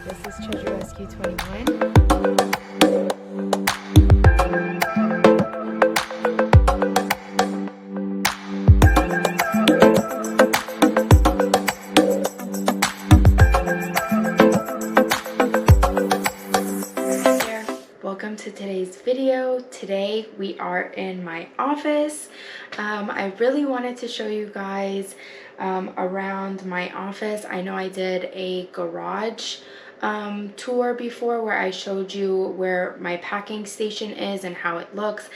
This is Treasure Rescue 21. Welcome to today's video. Today we are in my office. I really wanted to show you guys around my office. I know I did a garage tour before where I showed you where my packing station is and how it looks,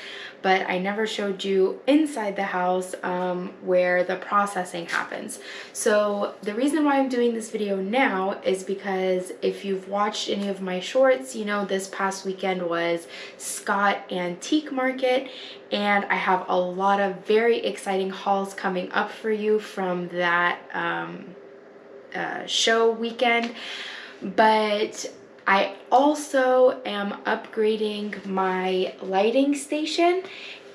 but I never showed you inside the house where the processing happens. So the reason why I'm doing this video now is because if you've watched any of my shorts, you know this past weekend was Scott Antique Market, and I have a lot of very exciting hauls coming up for you from that show weekend. But I also am upgrading my lighting station,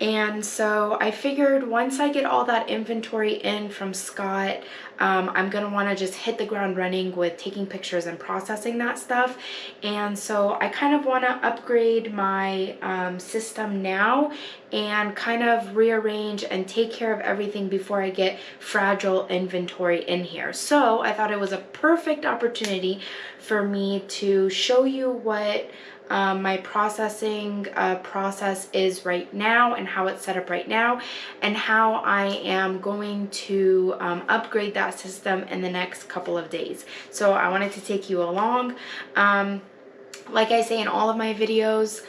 and so I figured once I get all that inventory in from Scott, I'm gonna want to just hit the ground running with taking pictures and processing that stuff. And so I kind of want to upgrade my system now and kind of rearrange and take care of everything before I get fragile inventory in here. So I thought it was a perfect opportunity for me to show you what my processing process is right now and how it's set up right now, and how I am going to upgrade that system in the next couple of days. So I wanted to take you along. Like I say in all of my videos,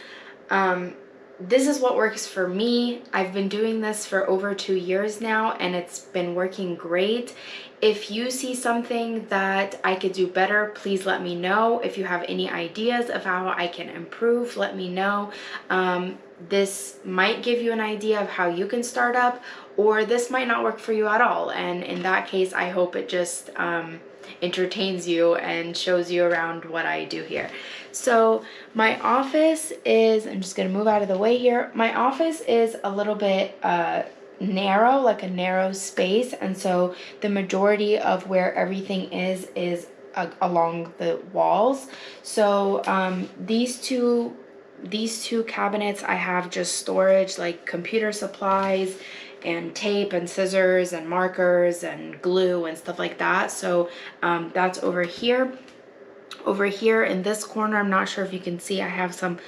this is what works for me. I've been doing this for over 2 years now and it's been working great. If you see something that I could do better, please let me know. If you have any ideas of how I can improve, let me know. This might give you an idea of how you can start up, or this might not work for you at all. And in that case, I hope it just entertains you and shows you around what I do here. So my office is, I'm just gonna move out of the way here. My office is a little bit narrow, like a narrow space, and so the majority of where everything is along the walls. So these two cabinets, I have just storage like computer supplies and tape and scissors and markers and glue and stuff like that. So that's over here. Over here in this corner, I'm not sure if you can see, I have some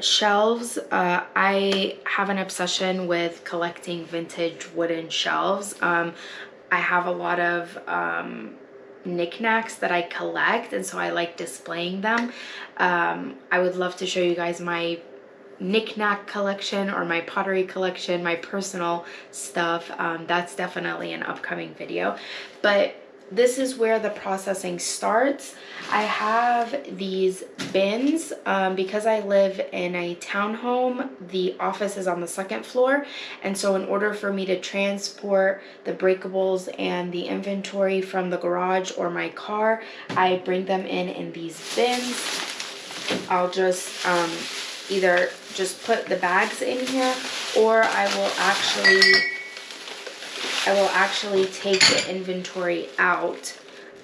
shelves. I have an obsession with collecting vintage wooden shelves. I have a lot of knickknacks that I collect, and so I like displaying them. I would love to show you guys my knickknack collection or my pottery collection, my personal stuff. That's definitely an upcoming video, but this is where the processing starts. I have these bins because I live in a townhome. The office is on the second floor, and so in order for me to transport the breakables and the inventory from the garage or my car, I bring them in these bins. I'll just either just put the bags in here, or I will actually take the inventory out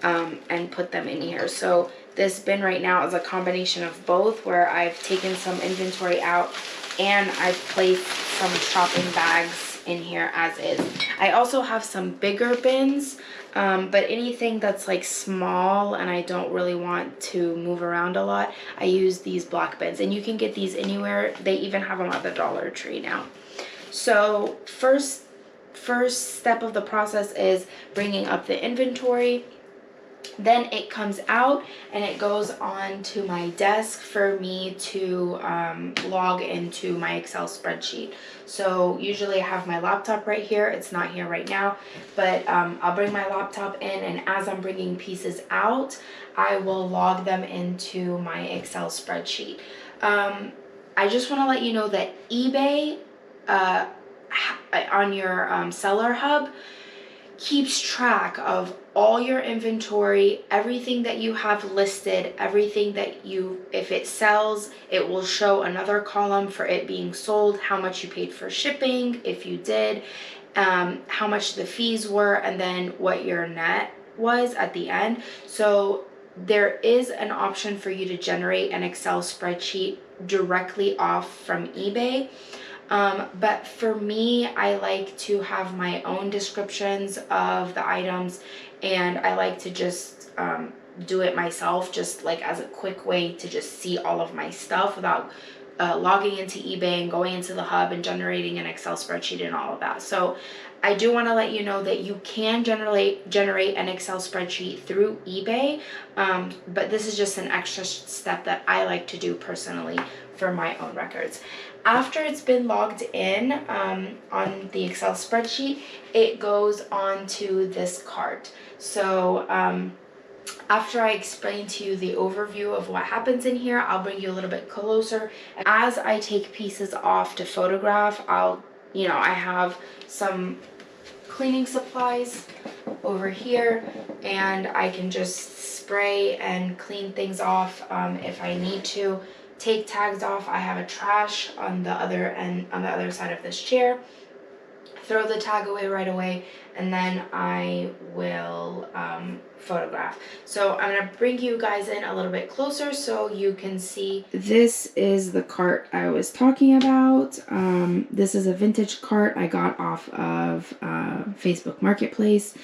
and put them in here. So this bin right now is a combination of both, where I've taken some inventory out and I've placed some shopping bags in here as is. I also have some bigger bins, but anything that's like small and I don't really want to move around a lot, I use these black bins, and you can get these anywhere. They even have them at the Dollar Tree now. So first step of the process is bringing up the inventory. Then it comes out and it goes on to my desk for me to log into my Excel spreadsheet. So usually I have my laptop right here. It's not here right now, but I'll bring my laptop in, and as I'm bringing pieces out, I will log them into my Excel spreadsheet. I just want to let you know that eBay on your seller hub keeps track of all your inventory, everything that you have listed, everything that if it sells, it will show another column for it being sold, how much you paid for shipping, if you did, how much the fees were, and then what your net was at the end. So there is an option for you to generate an Excel spreadsheet directly off from eBay. But for me, I like to have my own descriptions of the items, and I like to just do it myself, just like as a quick way to just see all of my stuff without logging into eBay and going into the hub and generating an Excel spreadsheet and all of that. So I do want to let you know that you can generate an Excel spreadsheet through eBay, but this is just an extra step that I like to do personally for my own records. After it's been logged in on the Excel spreadsheet, it goes on to this cart. So after I explain to you the overview of what happens in here, I'll bring you a little bit closer. As I take pieces off to photograph, I have some cleaning supplies over here, and I can just spray and clean things off if I need to. Take tags off. I have a trash on the other end, on the other side of this chair. Throw the tag away right away, and then I will photograph. So I'm gonna bring you guys in a little bit closer so you can see. This is the cart I was talking about. This is a vintage cart I got off of Facebook Marketplace.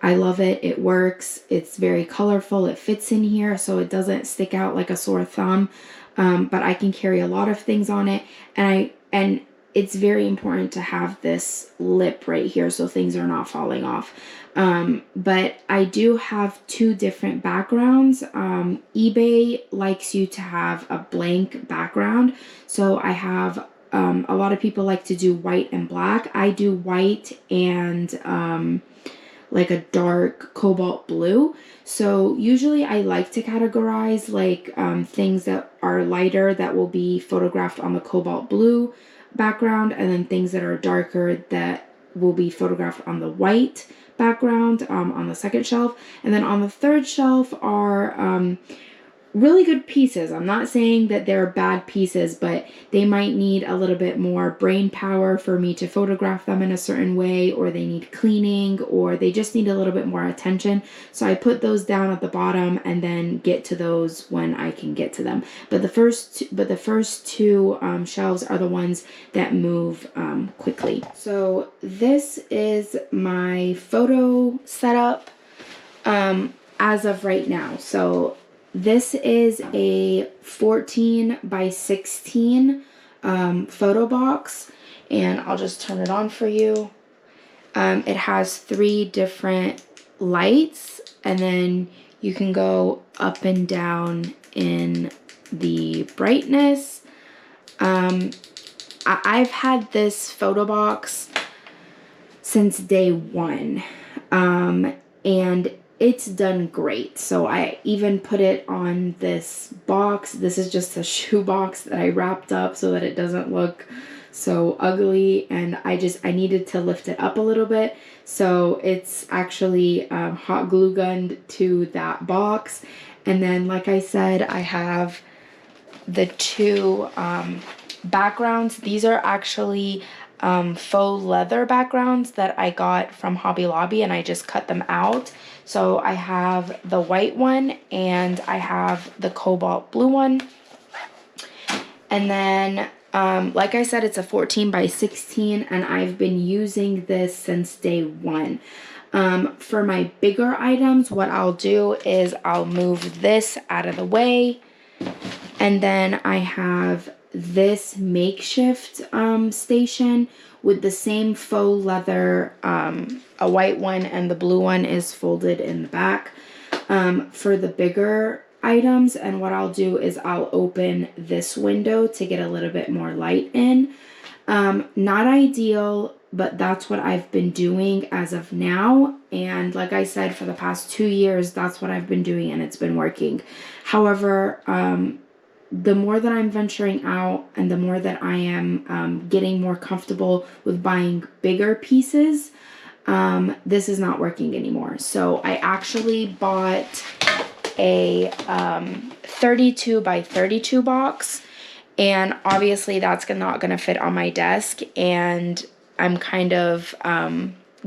I love it. It works. It's very colorful. It fits in here so it doesn't stick out like a sore thumb. But I can carry a lot of things on it, and it's very important to have this lip right here so things are not falling off. But I do have two different backgrounds. eBay likes you to have a blank background. So I have, a lot of people like to do white and black. I do white and like a dark cobalt blue. So usually I like to categorize like things that are lighter that will be photographed on the cobalt blue background, and then things that are darker that will be photographed on the white background on the second shelf. And then on the third shelf are really good pieces. I'm not saying that they're bad pieces, but they might need a little bit more brain power for me to photograph them in a certain way, or they need cleaning, or they just need a little bit more attention. So I put those down at the bottom and then get to those when I can get to them. But the first two shelves are the ones that move quickly. So this is my photo setup as of right now. So this is a 14 by 16 photo box, and I'll just turn it on for you. It has 3 different lights, and then you can go up and down in the brightness. I've had this photo box since day one, and it's done great. So I even put it on this box. This is just a shoe box that I wrapped up so that it doesn't look so ugly, and I needed to lift it up a little bit. So it's actually hot glue gunned to that box. And then, like I said, I have the 2 backgrounds. These are actually faux leather backgrounds that I got from Hobby Lobby, and I just cut them out. So I have the white one and I have the cobalt blue one. And then, like I said, it's a 14 by 16, and I've been using this since day one. For my bigger items, what I'll do is I'll move this out of the way, and then I have this makeshift station with the same faux leather, a white one, and the blue one is folded in the back for the bigger items. And what I'll do is I'll open this window to get a little bit more light in. Not ideal, but that's what I've been doing as of now. And like I said, for the past 2 years, that's what I've been doing, and it's been working. However, the more that I'm venturing out and the more that I am getting more comfortable with buying bigger pieces, this is not working anymore. So I actually bought a 32 by 32 box, and obviously that's not going to fit on my desk, and I'm kind of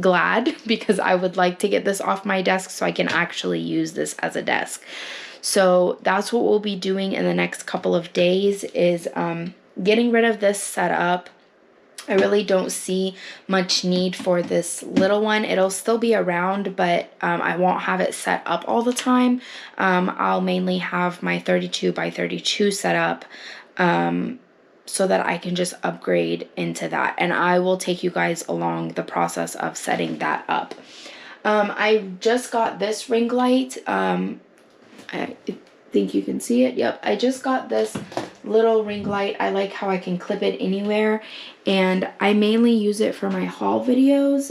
glad because I would like to get this off my desk so I can actually use this as a desk. So that's what we'll be doing in the next couple of days is getting rid of this setup. I really don't see much need for this little one. It'll still be around, but I won't have it set up all the time. I'll mainly have my 32 by 32 set up so that I can just upgrade into that. And I will take you guys along the process of setting that up. I just got this ring light. I think you can see it. Yep, I just got this little ring light. I like how I can clip it anywhere, and I mainly use it for my haul videos,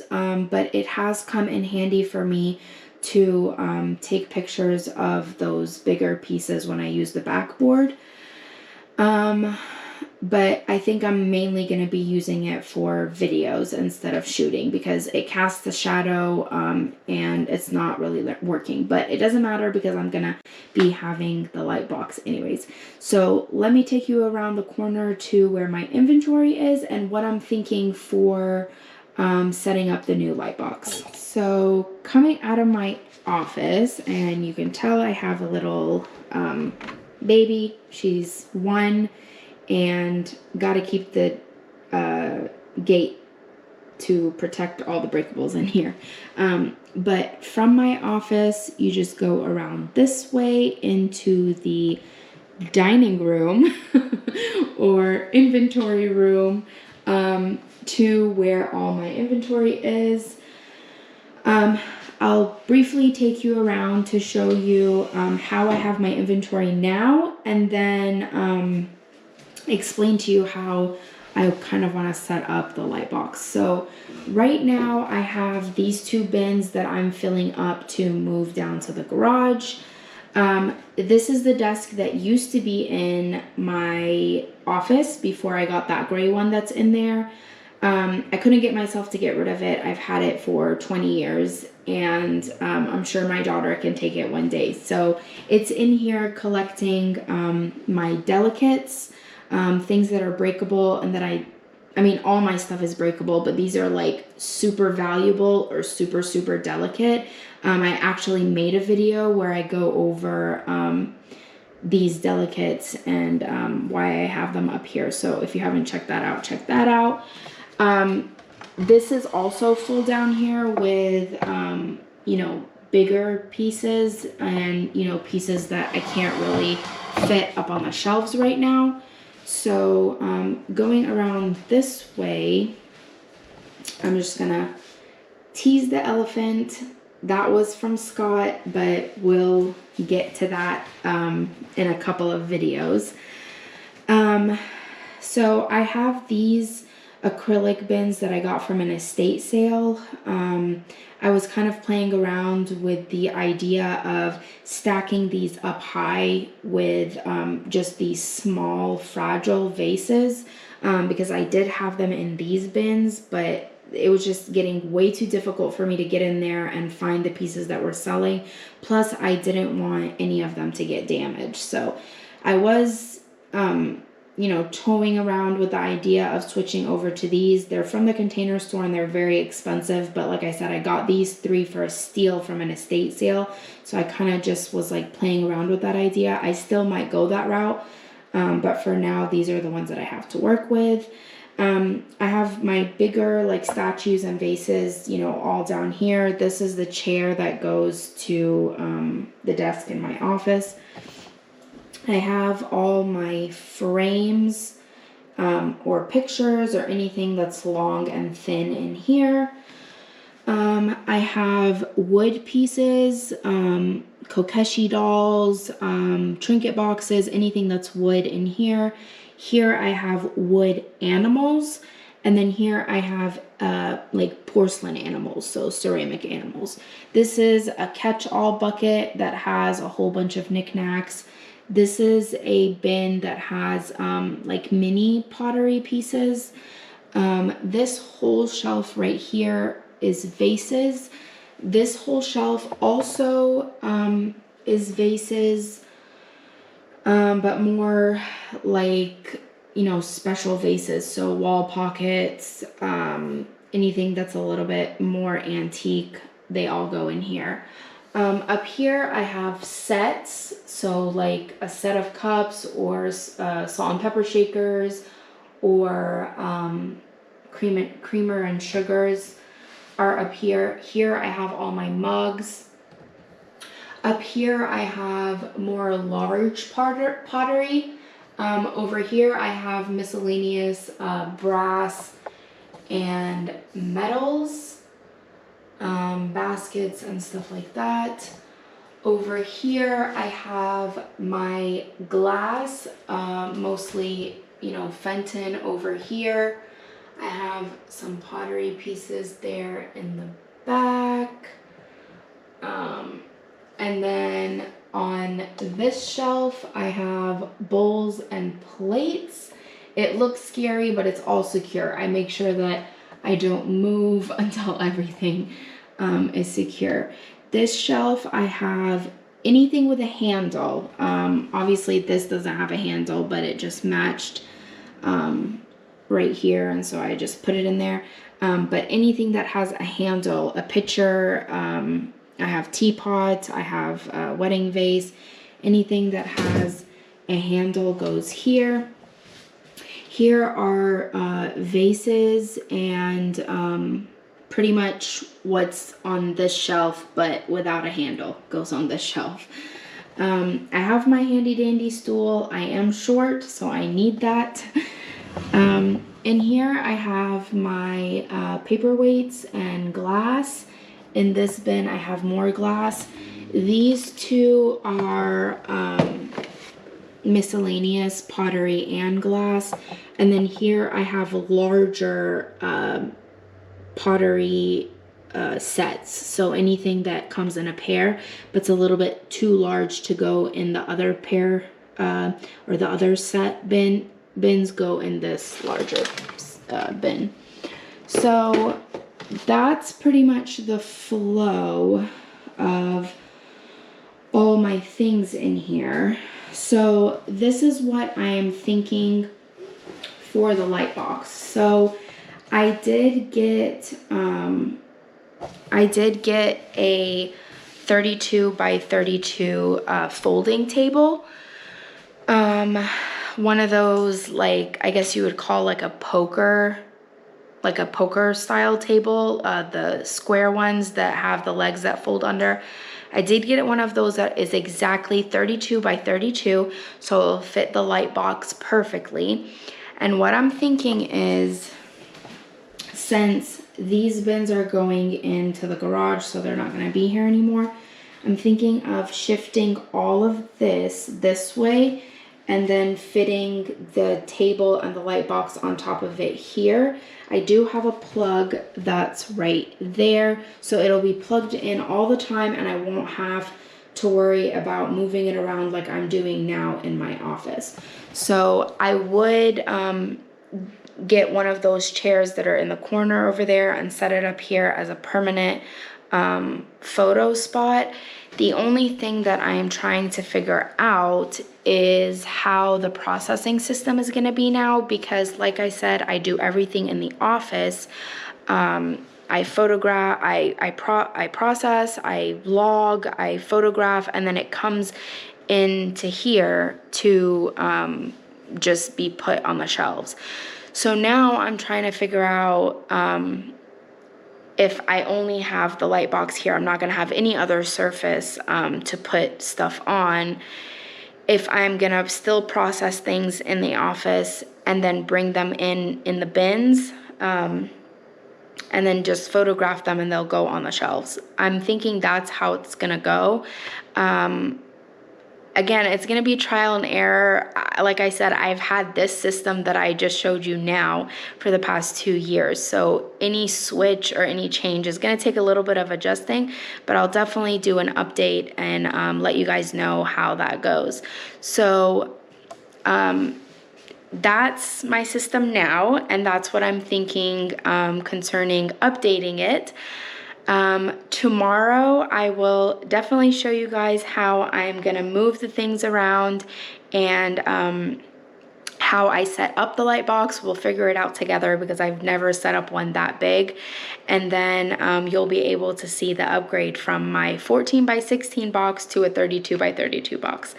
but it has come in handy for me to take pictures of those bigger pieces when I use the backboard. But I think I'm mainly going to be using it for videos instead of shooting because it casts a shadow and it's not really working. But it doesn't matter because I'm going to be having the light box anyways. So let me take you around the corner to where my inventory is and what I'm thinking for setting up the new light box. So coming out of my office, and you can tell I have a little baby. She's 1. And got to keep the gate to protect all the breakables in here. But from my office, you just go around this way into the dining room or inventory room to where all my inventory is. I'll briefly take you around to show you how I have my inventory now, and then explain to you how I kind of want to set up the light box. So right now I have these 2 bins that I'm filling up to move down to the garage. This is the desk that used to be in my office before I got that gray one that's in there. I couldn't get myself to get rid of it. I've had it for 20 years and I'm sure my daughter can take it one day. So it's in here collecting my delicates, things that are breakable, and that I mean, all my stuff is breakable, but these are like super valuable or super, super delicate. I actually made a video where I go over these delicates and why I have them up here. So if you haven't checked that out, check that out. This is also full down here with, you know, bigger pieces and, you know, pieces that I can't really fit up on the shelves right now. So going around this way, I'm just gonna tease the elephant. That was from Scott, but we'll get to that in a couple of videos. So I have these acrylic bins that I got from an estate sale. I was kind of playing around with the idea of stacking these up high with just these small fragile vases because I did have them in these bins, but it was just getting way too difficult for me to get in there and find the pieces that were selling. Plus, I didn't want any of them to get damaged. So I was you know, toying around with the idea of switching over to these. They're from the Container Store and they're very expensive, but like I said, I got these 3 for a steal from an estate sale. So I kind of just was like playing around with that idea. I still might go that route, but for now, these are the ones that I have to work with. I have my bigger like statues and vases, you know, all down here. This is the chair that goes to the desk in my office. I have all my frames or pictures or anything that's long and thin in here. I have wood pieces, kokeshi dolls, trinket boxes, anything that's wood in here. Here I have wood animals, and then here I have like porcelain animals, so ceramic animals. This is a catch-all bucket that has a whole bunch of knickknacks. This is a bin that has like mini pottery pieces. This whole shelf right here is vases. This whole shelf also is vases, but more like, you know, special vases. So wall pockets, anything that's a little bit more antique, they all go in here. Up here I have sets, so like a set of cups or salt and pepper shakers, or creamer and sugars are up here. Here I have all my mugs. Up here I have more large pottery. Over here I have miscellaneous brass and metals, baskets and stuff like that. Over here I have my glass, mostly, you know, Fenton over here. I have some pottery pieces there in the back. And then on this shelf, I have bowls and plates. It looks scary, but it's all secure. I make sure that I don't move until everything is secure. This shelf, I have anything with a handle. Obviously, this doesn't have a handle, but it just matched right here, and so I just put it in there. But anything that has a handle, a pitcher, I have teapots, I have a wedding vase, anything that has a handle goes here. Here are vases and pretty much what's on this shelf, but without a handle, goes on this shelf. I have my handy dandy stool. I am short, so I need that. In here I have my paperweights and glass. In this bin I have more glass. These two are miscellaneous pottery and glass. And then here I have larger pottery sets. So anything that comes in a pair, but it's a little bit too large to go in the other pair or the other set bins go in this larger bin. So that's pretty much the flow of all my things in here. So this is what I am thinking for the light box. So I did get a 32 by 32 folding table. One of those, like, I guess you would call like a poker style table, the square ones that have the legs that fold under. I did get one of those that is exactly 32 by 32, so it'll fit the light box perfectly. And what I'm thinking is, since these bins are going into the garage, so they're not going to be here anymore, I'm thinking of shifting all of this way, and then fitting the table and the light box on top of it here. I do have a plug that's right there, so it'll be plugged in all the time, and I won't have to worry about moving it around like I'm doing now in my office. So I would get one of those chairs that are in the corner over there and set it up here as a permanent photo spot. The only thing that I am trying to figure out is how the processing system is going to be now, because like I said, I do everything in the office. I photograph, I process, I log, I photograph, and then it comes into here to just be put on the shelves. So now I'm trying to figure out if I only have the light box here, I'm not going to have any other surface to put stuff on. If I'm going to still process things in the office and then bring them in the bins, and then just photograph them and they'll go on the shelves. I'm thinking that's how it's going to go. Again, it's going to be trial and error. Like I said, I've had this system that I just showed you now for the past 2 years. So any switch or any change is going to take a little bit of adjusting, but I'll definitely do an update and let you guys know how that goes. So that's my system now, and that's what I'm thinking concerning updating it. Tomorrow I will definitely show you guys how I'm gonna move the things around and how I set up the light box. We'll figure it out together because I've never set up one that big. And then you'll be able to see the upgrade from my 14 by 16 box to a 32 by 32 box.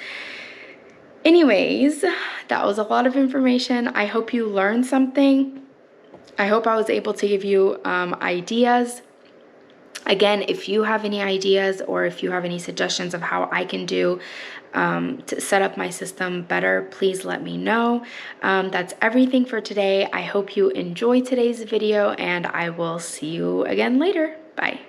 Anyways, that was a lot of information. I hope you learned something. I hope I was able to give you ideas. Again, if you have any ideas or if you have any suggestions of how I can do to set up my system better, please let me know. That's everything for today. I hope you enjoyed today's video, and I will see you again later. Bye.